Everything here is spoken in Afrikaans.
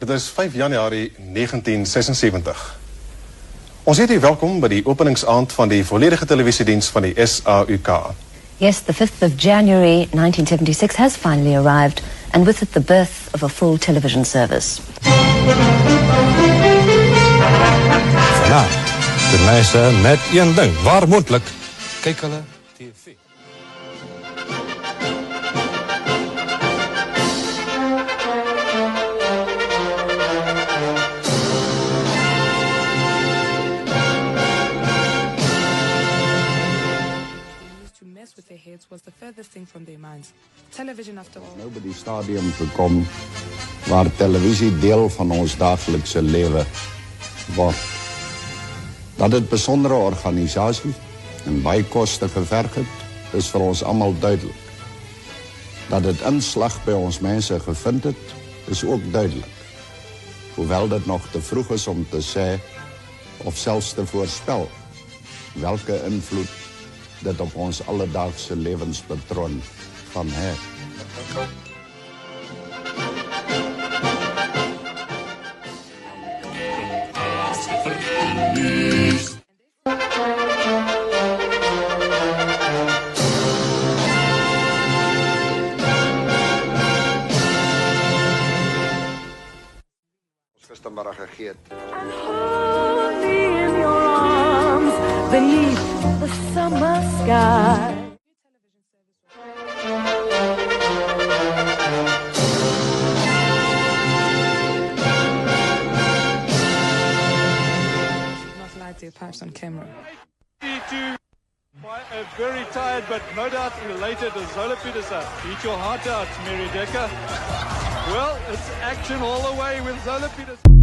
Dit is 5 Januarie 1976. Ons heet u welkom by die openingsaand van die volledige televisiediens van die SAUK. Yes, the 5th of January 1976 has finally arrived, and with it the birth of a full television service. Vanavond, de mensen met één ding, waar moontlik, kyk hulle TV. With their heads was the furthest thing from their minds. Television, after all. Nou by die stadium gekom waar televisie deel van ons daaglikse lewe word. Dat dit besondere organisasie en baie koste geverg het, is vir ons almal duidelik. Dat dit inslag by ons mense gevind het, is ook duidelik. Hoewel dit nog te vroeg is om te sê of selfs te voorspel welke invloed dit op ons alledaagse lewenspatroon van het. Ons gistermiddag gegee het. Beneath the summer sky. Not lie to your pipes on camera. By a very tired but no doubt elated Zola Petersen. Eat your heart out, Mary Decker. Well, it's action all the way with Zola Petersen.